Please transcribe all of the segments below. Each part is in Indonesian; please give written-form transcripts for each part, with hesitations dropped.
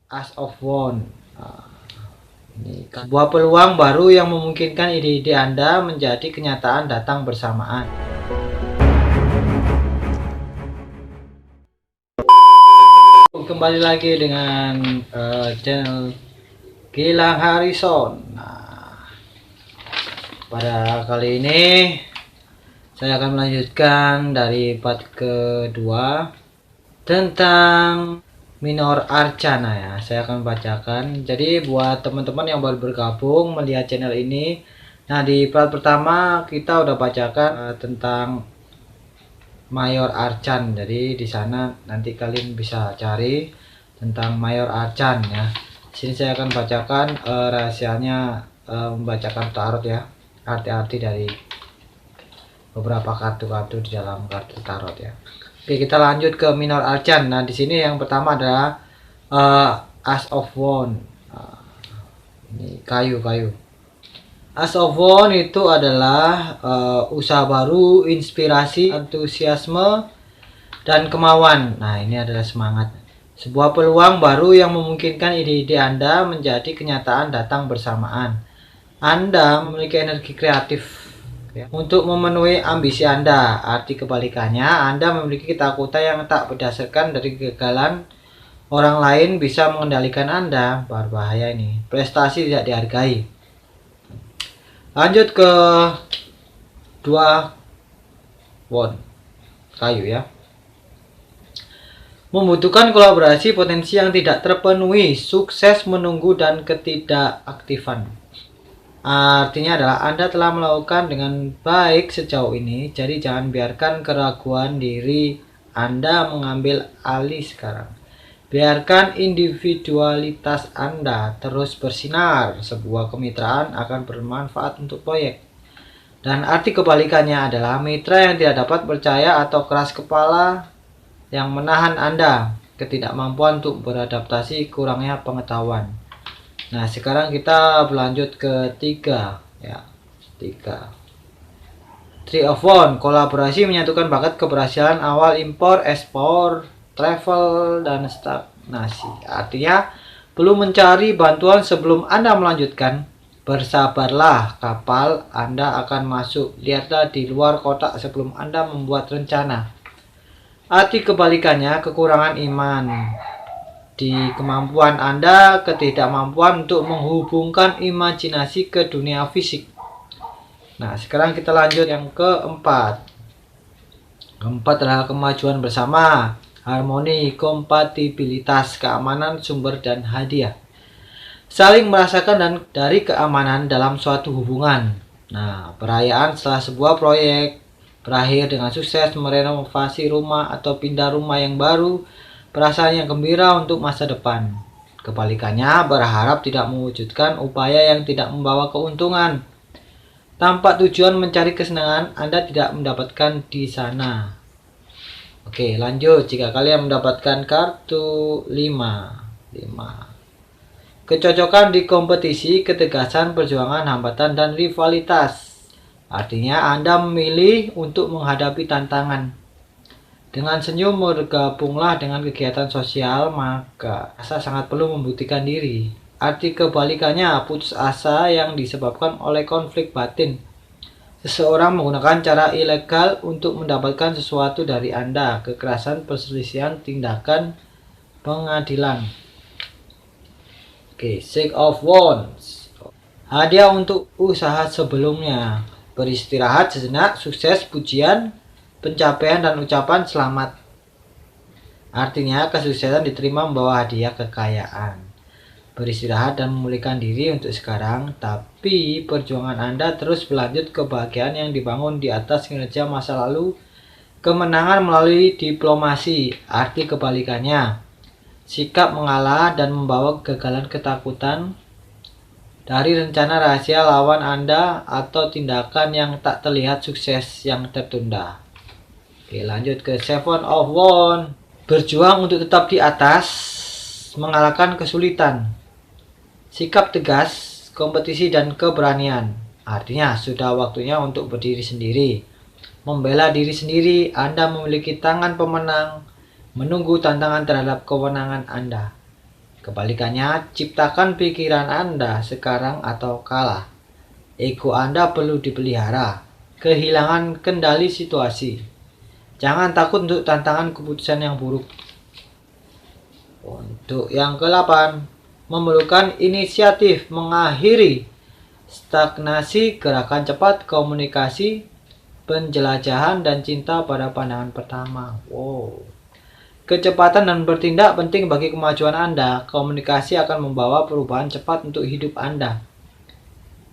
As of One. Ini sebuah peluang baru yang memungkinkan ide-ide Anda menjadi kenyataan datang bersamaan. Kembali lagi dengan channel Gilang Harrison. Pada kali ini saya akan melanjutkan dari part kedua tentang minor arcana ya. Saya akan bacakan. Jadi buat teman-teman yang baru bergabung melihat channel ini, nah di part pertama kita udah bacakan tentang mayor arcan. Jadi di sana nanti kalian bisa cari tentang mayor arcan ya. Di sini saya akan bacakan rahasianya, membacakan tarot ya, arti-arti dari beberapa kartu-kartu di dalam kartu tarot ya. Oke, kita lanjut ke minor arcan. Nah, di sini yang pertama adalah As of One. Ini kayu. As of One itu adalah usaha baru, inspirasi, antusiasme, dan kemauan. Nah, ini adalah semangat. Sebuah peluang baru yang memungkinkan ide-ide Anda menjadi kenyataan datang bersamaan. Anda memiliki energi kreatif untuk memenuhi ambisi Anda. Arti kebalikannya, Anda memiliki ketakutan yang tak berdasarkan dari kegagalan orang lain bisa mengendalikan Anda. Berbahaya ini. Prestasi tidak dihargai. Lanjut ke 2 won kayu ya. Membutuhkan kolaborasi, potensi yang tidak terpenuhi, sukses menunggu, dan ketidakaktifan. Artinya adalah Anda telah melakukan dengan baik sejauh ini, jadi jangan biarkan keraguan diri Anda mengambil alih sekarang. Biarkan individualitas Anda terus bersinar. Sebuah kemitraan akan bermanfaat untuk proyek. Dan arti kebalikannya adalah mitra yang tidak dapat percaya atau keras kepala yang menahan Anda, ketidakmampuan untuk beradaptasi, kurangnya pengetahuan. Nah, sekarang kita berlanjut ke 3 ya. 3 Three of Wands, kolaborasi menyatukan bakat keberhasilan awal, impor, ekspor, travel, dan stagnasi. Artinya, perlu mencari bantuan sebelum Anda melanjutkan. Bersabarlah, kapal Anda akan masuk. Lihatlah di luar kotak sebelum Anda membuat rencana. Arti kebalikannya, kekurangan iman di kemampuan Anda, ketidakmampuan untuk menghubungkan imajinasi ke dunia fisik. Nah, sekarang kita lanjut yang keempat. Keempat adalah kemajuan bersama, harmoni, kompatibilitas, keamanan, sumber, dan hadiah. Saling merasakan dan dari keamanan dalam suatu hubungan. Nah, perayaan setelah sebuah proyek berakhir dengan sukses, merenovasi rumah atau pindah rumah yang baru, perasaan yang gembira untuk masa depan. Kebalikannya, berharap tidak mewujudkan upaya yang tidak membawa keuntungan. Tanpa tujuan mencari kesenangan, Anda tidak mendapatkan di sana. Oke, lanjut. Jika kalian mendapatkan kartu 5. Kecocokan di kompetisi, ketegasan, perjuangan, hambatan, dan rivalitas. Artinya Anda memilih untuk menghadapi tantangan. Dengan senyum bergabunglah dengan kegiatan sosial, maka asa sangat perlu membuktikan diri. Arti kebalikannya, putus asa yang disebabkan oleh konflik batin. Seseorang menggunakan cara ilegal untuk mendapatkan sesuatu dari Anda. Kekerasan, perselisihan, tindakan pengadilan. Oke, Six of Wands. Hadiah untuk usaha sebelumnya. Beristirahat sejenak, sukses, pujian, pencapaian, dan ucapan selamat. Artinya kesuksesan diterima membawa hadiah kekayaan. Beristirahat dan memulihkan diri untuk sekarang, tapi perjuangan Anda terus berlanjut. Kebahagiaan yang dibangun di atas kinerja masa lalu, kemenangan melalui diplomasi. Arti kebalikannya, sikap mengalah dan membawa kegagalan, ketakutan dari rencana rahasia lawan Anda, atau tindakan yang tak terlihat, sukses yang tertunda. Oke, lanjut ke Seven of Wands. Berjuang untuk tetap di atas, mengalahkan kesulitan. Sikap tegas, kompetisi, dan keberanian. Artinya sudah waktunya untuk berdiri sendiri. Membela diri sendiri, Anda memiliki tangan pemenang, menunggu tantangan terhadap kewenangan Anda. kebalikannya, ciptakan pikiran Anda sekarang atau kalah. Ego Anda perlu dipelihara. Kehilangan kendali situasi. Jangan takut untuk tantangan keputusan yang buruk. Untuk yang ke-8, memerlukan inisiatif mengakhiri stagnasi, gerakan cepat, komunikasi, penjelajahan, dan cinta pada pandangan pertama. Wow. Kecepatan dan bertindak penting bagi kemajuan Anda. Komunikasi akan membawa perubahan cepat untuk hidup Anda.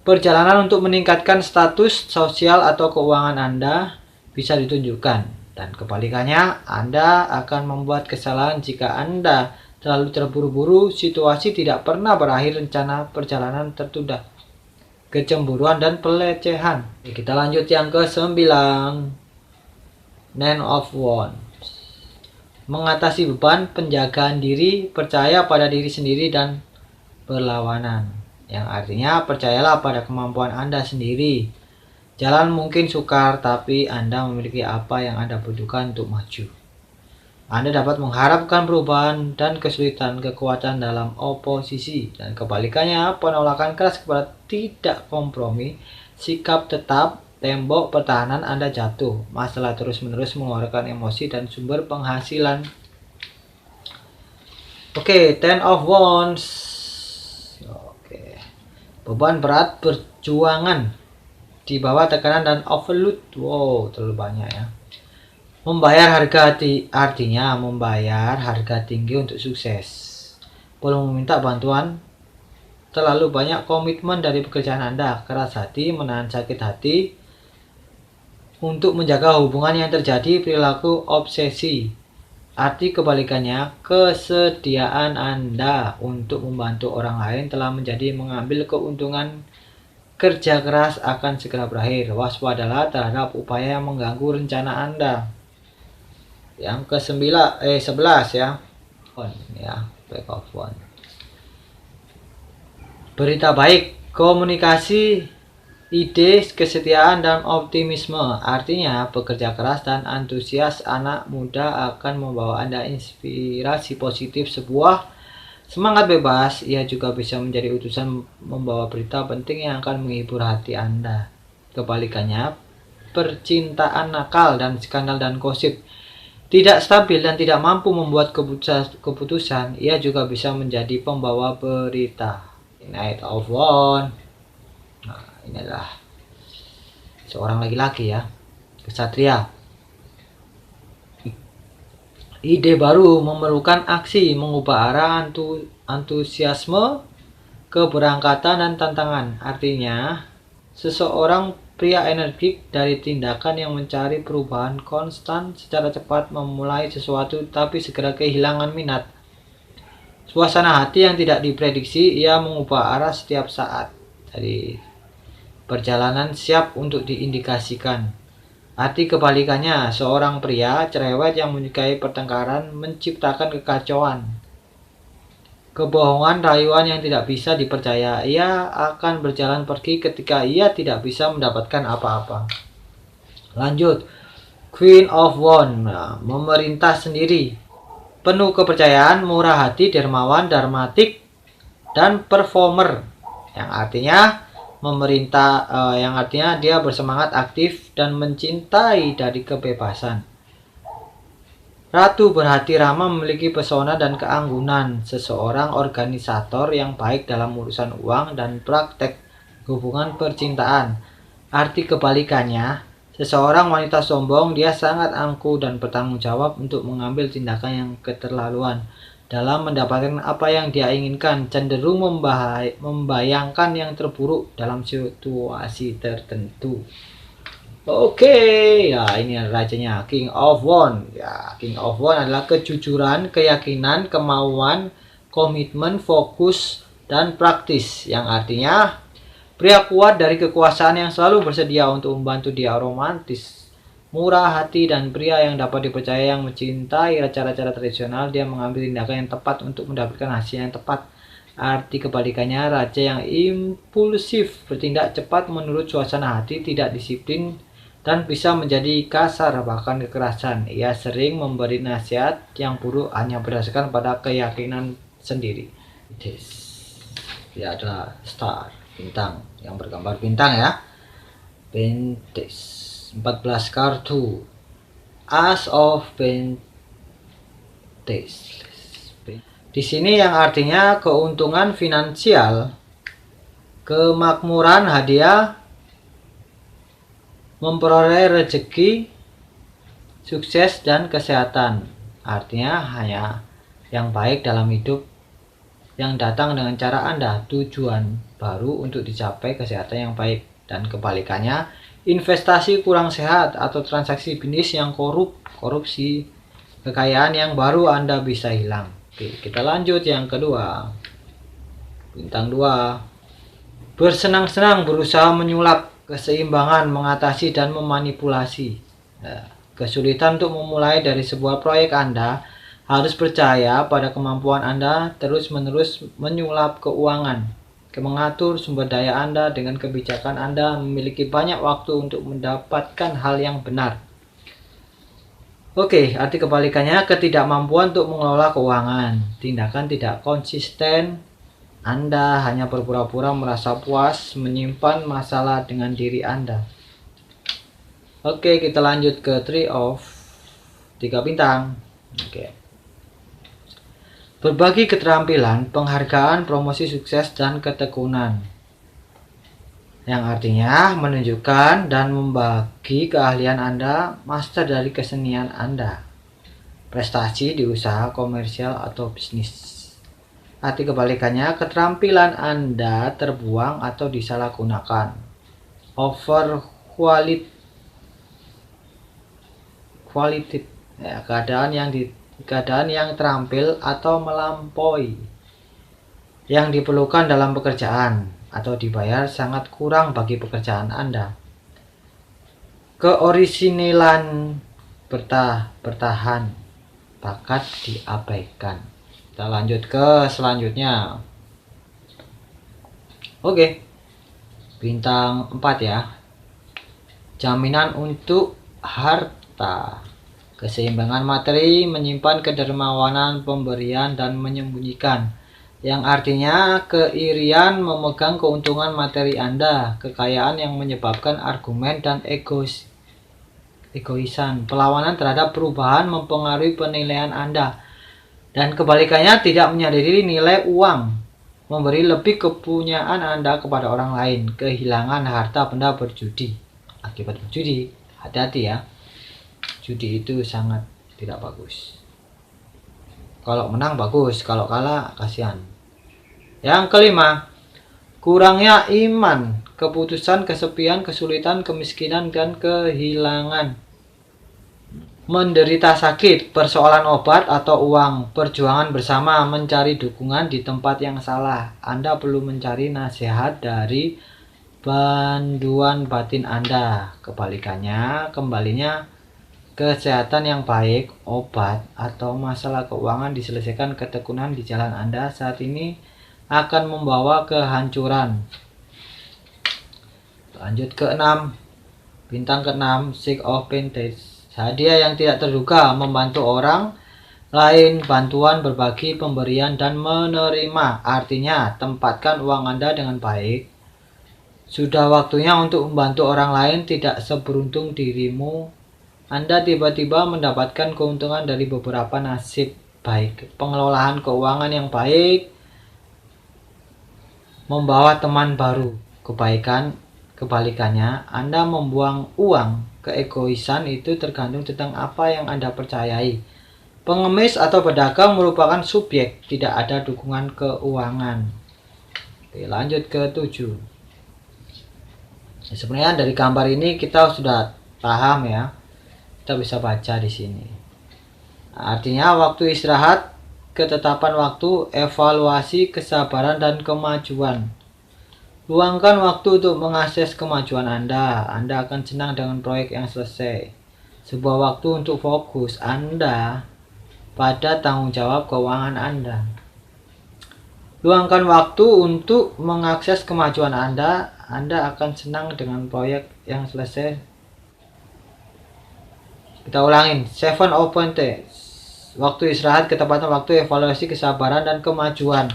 Perjalanan untuk meningkatkan status sosial atau keuangan Anda bisa ditunjukkan. Dan kebalikannya, Anda akan membuat kesalahan jika Anda terlalu terburu-buru. Situasi tidak pernah berakhir, rencana perjalanan tertunda. Kecemburuan dan pelecehan. Kita lanjut yang ke-9. Nine of Wands. Mengatasi beban, penjagaan diri, percaya pada diri sendiri, dan perlawanan. Yang artinya percayalah pada kemampuan Anda sendiri. Jalan mungkin sukar, tapi Anda memiliki apa yang Anda butuhkan untuk maju. Anda dapat mengharapkan perubahan dan kesulitan, kekuatan dalam oposisi. Dan kebalikannya, penolakan keras kepada tidak kompromi, sikap tetap, tembok pertahanan Anda jatuh. Masalah terus-menerus mengeluarkan emosi dan sumber penghasilan. Oke, Ten of Wands. Oke. Beban berat, perjuangan di bawah tekanan, dan overload. Wow, terlalu banyak ya. Membayar harga artinya membayar harga tinggi untuk sukses. Perlu meminta bantuan. Terlalu banyak komitmen dari pekerjaan Anda. Keras hati, menahan sakit hati. Untuk menjaga hubungan yang terjadi, perilaku obsesi. Arti kebalikannya, kesediaan Anda untuk membantu orang lain telah menjadi mengambil keuntungan. Kerja keras akan segera berakhir. Waspadalah terhadap upaya yang mengganggu rencana Anda. Yang ke-11 ya. Back of One. Berita baik, komunikasi, ide, kesetiaan, dan optimisme. Artinya, bekerja keras dan antusias anak muda akan membawa Anda inspirasi positif, sebuah semangat bebas. Ia juga bisa menjadi utusan membawa berita penting yang akan menghibur hati Anda. Kebalikannya, percintaan nakal dan skandal dan gosip. Tidak stabil dan tidak mampu membuat keputusan, ia juga bisa menjadi pembawa berita. Knight of Wands. Nah, ini adalah seorang laki-laki ya, kesatria. Ide baru memerlukan aksi, mengubah arah, antusiasme, keberangkatan, dan tantangan. Artinya, seseorang pria energik dari tindakan yang mencari perubahan konstan, secara cepat memulai sesuatu tapi segera kehilangan minat. Suasana hati yang tidak diprediksi, ia mengubah arah setiap saat. Jadi perjalanan siap untuk diindikasikan. Arti kebalikannya, seorang pria cerewet yang menyukai pertengkaran menciptakan kekacauan. Kebohongan, rayuan yang tidak bisa dipercaya. Ia akan berjalan pergi ketika ia tidak bisa mendapatkan apa-apa. Lanjut, Queen of Wands. Nah, memerintah sendiri. Penuh kepercayaan, murah hati, dermawan, dramatik, dan performer. Yang artinya yang artinya dia bersemangat, aktif, dan mencintai dari kebebasan. Ratu berhati ramah, memiliki pesona dan keanggunan. Seseorang organisator yang baik dalam urusan uang dan praktek hubungan percintaan. Arti kebalikannya, seseorang wanita sombong, dia sangat angkuh dan bertanggung jawab untuk mengambil tindakan yang keterlaluan dalam mendapatkan apa yang dia inginkan, cenderung membayangkan yang terburuk dalam situasi tertentu. Oke, ya ini rajanya King of Wands. Ya, King of Wands adalah kejujuran, keyakinan, kemauan, komitmen, fokus, dan praktis. Yang artinya pria kuat dari kekuasaan yang selalu bersedia untuk membantu dia, romantis, murah hati, dan pria yang dapat dipercaya, yang mencintai cara-cara tradisional. Dia mengambil tindakan yang tepat untuk mendapatkan hasil yang tepat. Arti kebalikannya, raja yang impulsif, bertindak cepat menurut suasana hati, tidak disiplin, dan bisa menjadi kasar bahkan kekerasan. Ia sering memberi nasihat yang buruk hanya berdasarkan pada keyakinan sendiri. This. Dia adalah star, bintang yang bergambar bintang ya. Pentis. 14 kartu. As of Pentis. Di sini yang artinya keuntungan finansial, kemakmuran, hadiah, memperoleh rezeki, sukses dan kesehatan. Artinya hanya yang baik dalam hidup yang datang dengan cara Anda, tujuan baru untuk dicapai kesehatan yang baik. Dan kebalikannya, investasi kurang sehat atau transaksi bisnis yang korupsi, kekayaan yang baru Anda bisa hilang. Oke, kita lanjut yang kedua. Bintang 2. Bersenang-senang berusaha menyulap keseimbangan, mengatasi dan memanipulasi. Kesulitan untuk memulai dari sebuah proyek Anda. Harus percaya pada kemampuan Anda terus-menerus menyulap keuangan, mengatur sumber daya Anda dengan kebijakan Anda, memiliki banyak waktu untuk mendapatkan hal yang benar. Oke, arti kebalikannya, ketidakmampuan untuk mengelola keuangan, tindakan tidak konsisten, Anda hanya berpura-pura merasa puas, menyimpan masalah dengan diri Anda. Oke, kita lanjut ke Three of 3 bintang. Oke. Berbagi keterampilan, penghargaan, promosi sukses, dan ketekunan. Yang artinya menunjukkan dan membagi keahlian Anda, master dari kesenian Anda. Prestasi di usaha komersial atau bisnis. Arti kebalikannya, keterampilan Anda terbuang atau disalahgunakan. Over quality, ya, keadaan yang terampil atau melampaui yang diperlukan dalam pekerjaan atau dibayar sangat kurang bagi pekerjaan Anda. Keorisinalan bertahan, bakat diabaikan. Kita lanjut ke selanjutnya. Oke, bintang 4 ya. Jaminan untuk harta. Keseimbangan materi, menyimpan kedermawanan, pemberian, dan menyembunyikan. Yang artinya keirian, memegang keuntungan materi Anda, kekayaan yang menyebabkan argumen dan egoisan, perlawanan terhadap perubahan mempengaruhi penilaian Anda. Dan kebalikannya, tidak menyadari nilai uang, memberi lebih kepunyaan Anda kepada orang lain, kehilangan harta benda berjudi. Akibat berjudi, hati-hati ya. Judi itu sangat tidak bagus. Kalau menang bagus, kalau kalah kasihan. Yang kelima, kurangnya iman, keputusan, kesepian, kesulitan, kemiskinan, dan kehilangan. Menderita sakit, persoalan obat atau uang, perjuangan bersama, mencari dukungan di tempat yang salah. Anda perlu mencari nasihat dari panduan batin Anda. Kebalikannya, kembalinya kesehatan yang baik, obat, atau masalah keuangan diselesaikan, ketekunan di jalan Anda saat ini akan membawa kehancuran. Lanjut ke 6. Bintang ke-6, Six of Pentacles. Hadiah yang tidak terduga, membantu orang lain, bantuan, berbagi, pemberian, dan menerima. Artinya, tempatkan uang Anda dengan baik. Sudah waktunya untuk membantu orang lain, tidak seberuntung dirimu. Anda tiba-tiba mendapatkan keuntungan dari beberapa nasib baik. Pengelolaan keuangan yang baik membawa teman baru. Kebalikannya, Anda membuang uang. Keegoisan itu tergantung tentang apa yang Anda percayai. Pengemis atau pedagang merupakan subjek, tidak ada dukungan keuangan. Oke, lanjut ke 7. Sebenarnya dari gambar ini kita sudah paham ya. Kita bisa baca di sini. Artinya waktu istirahat, ketetapan waktu, evaluasi, kesabaran, dan kemajuan. Luangkan waktu untuk mengakses kemajuan Anda. Anda akan senang dengan proyek yang selesai. Sebuah waktu untuk fokus Anda pada tanggung jawab keuangan Anda. Luangkan waktu untuk mengakses kemajuan Anda. Anda akan senang dengan proyek yang selesai. Kita ulangin, 7 of Pentacles. Waktu istirahat, ketepatan waktu, evaluasi, kesabaran, dan kemajuan.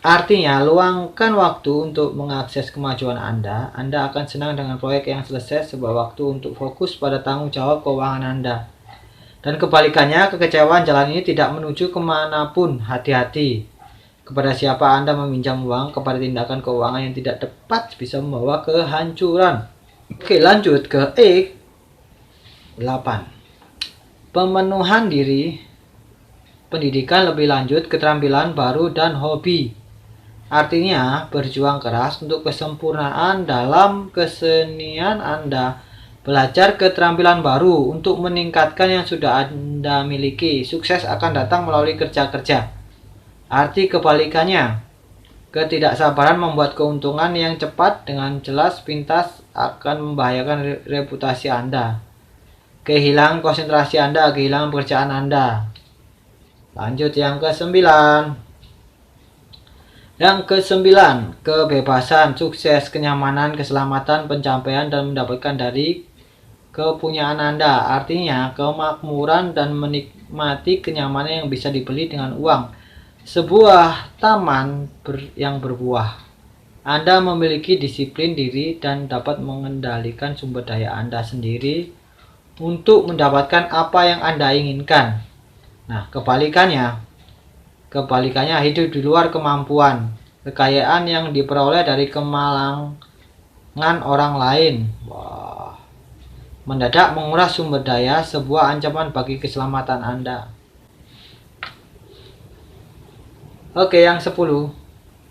Artinya, luangkan waktu untuk mengakses kemajuan Anda. Anda akan senang dengan proyek yang selesai, sebuah waktu untuk fokus pada tanggung jawab keuangan Anda. Dan kebalikannya, kekecewaan jalan ini tidak menuju kemanapun. Hati-hati. Kepada siapa Anda meminjam uang, kepada tindakan keuangan yang tidak tepat bisa membawa kehancuran. Oke, lanjut ke E8. Pemenuhan diri, pendidikan lebih lanjut, keterampilan baru, dan hobi. Artinya, berjuang keras untuk kesempurnaan dalam kesenian Anda. Belajar keterampilan baru untuk meningkatkan yang sudah Anda miliki. Sukses akan datang melalui kerja-kerja. Arti kebalikannya, ketidaksabaran membuat keuntungan yang cepat dengan jelas pintas akan membahayakan reputasi Anda. Kehilangan konsentrasi Anda, kehilangan pekerjaan Anda. Lanjut yang ke-9. Yang ke-9, kebebasan, sukses, kenyamanan, keselamatan, pencapaian, dan mendapatkan dari kepunyaan Anda. Artinya, kemakmuran dan menikmati kenyamanan yang bisa dibeli dengan uang. Sebuah taman yang berbuah. Anda memiliki disiplin diri dan dapat mengendalikan sumber daya Anda sendiri untuk mendapatkan apa yang Anda inginkan. Nah, kebalikannya hidup di luar kemampuan, kekayaan yang diperoleh dari kemalangan orang lain. Mendadak menguras sumber daya, sebuah ancaman bagi keselamatan Anda. Oke, yang 10.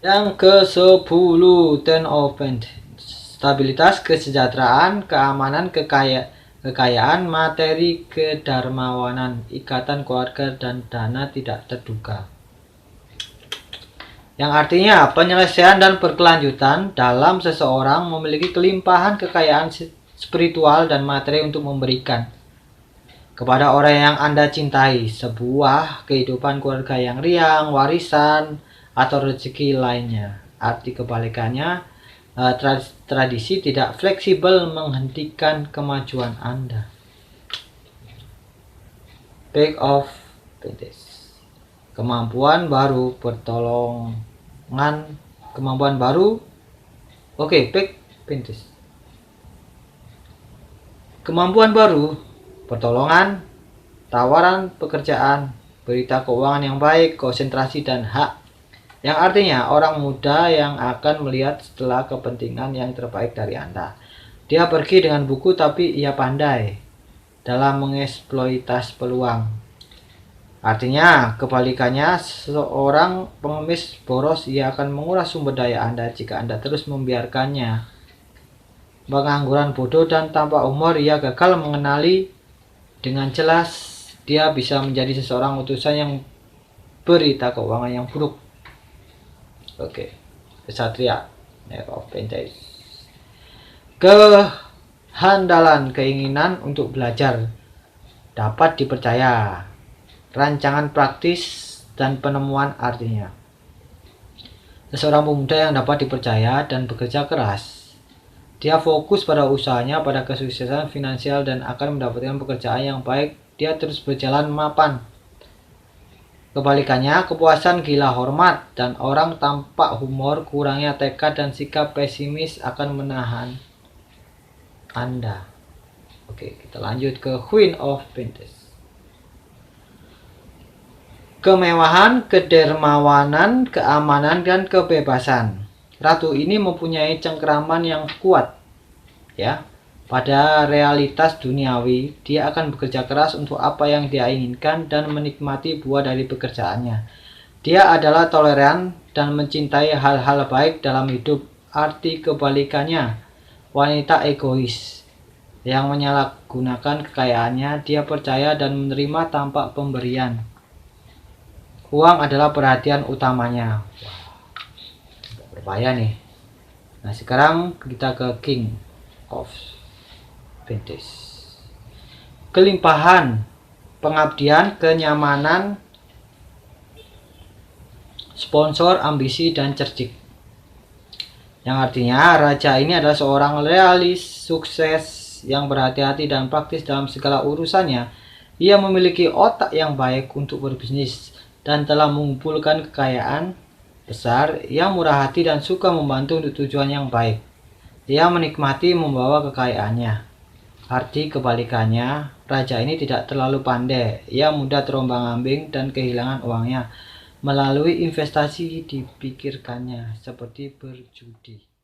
Yang ke-10, Ten of Pentacles. Stabilitas, kesejahteraan, keamanan, kekayaan, materi, kedermawanan, ikatan keluarga, dan dana tidak terduga. Yang artinya penyelesaian dan berkelanjutan dalam seseorang memiliki kelimpahan kekayaan spiritual dan materi untuk memberikan kepada orang yang Anda cintai, sebuah kehidupan keluarga yang riang, warisan, atau rezeki lainnya. Arti kebalikannya, tradisi tidak fleksibel menghentikan kemajuan Anda. Page of Pentacles. Kemampuan baru, pertolongan, kemampuan baru. Oke, Page Pentacles. Kemampuan baru, pertolongan, tawaran pekerjaan, berita keuangan yang baik, konsentrasi, dan hak. Yang artinya orang muda yang akan melihat setelah kepentingan yang terbaik dari Anda. Dia pergi dengan buku tapi ia pandai dalam mengeksploitasi peluang. Artinya kebalikannya, seorang pengemis boros, ia akan menguras sumber daya Anda jika Anda terus membiarkannya. Pengangguran bodoh dan tanpa humor, ia gagal mengenali dengan jelas. Dia bisa menjadi seseorang utusan yang berita keuangan yang buruk. Oke, Kesatria, Knight of Pentacles. Kehandalan, keinginan untuk belajar dapat dipercaya. Rancangan praktis dan penemuan, artinya seseorang pemuda yang dapat dipercaya dan bekerja keras. Dia fokus pada usahanya, pada kesuksesan finansial, dan akan mendapatkan pekerjaan yang baik. Dia terus berjalan mapan. Kebalikannya, kepuasan, gila hormat, dan orang tampak humor, kurangnya tekad, dan sikap pesimis akan menahan Anda. Oke, kita lanjut ke Queen of Pentacles. Kemewahan, kedermawanan, keamanan, dan kebebasan. Ratu ini mempunyai cengkeraman yang kuat, ya. Pada realitas duniawi, dia akan bekerja keras untuk apa yang dia inginkan dan menikmati buah dari pekerjaannya. Dia adalah toleran dan mencintai hal-hal baik dalam hidup. Arti kebalikannya, wanita egois yang menyalahgunakan kekayaannya. Dia percaya dan menerima tanpa pemberian. Uang adalah perhatian utamanya. Berbahaya nih. Nah, sekarang kita ke King of Pentacles. Kelimpahan, pengabdian, kenyamanan, sponsor, ambisi, dan cerdik. Yang artinya raja ini adalah seorang realis, sukses, yang berhati-hati dan praktis dalam segala urusannya. Ia memiliki otak yang baik untuk berbisnis dan telah mengumpulkan kekayaan besar, ia murah hati dan suka membantu untuk tujuan yang baik. Ia menikmati membawa kekayaannya. Arti kebalikannya, raja ini tidak terlalu pandai. Ia mudah terombang-ambing dan kehilangan uangnya melalui investasi dipikirkannya, seperti berjudi.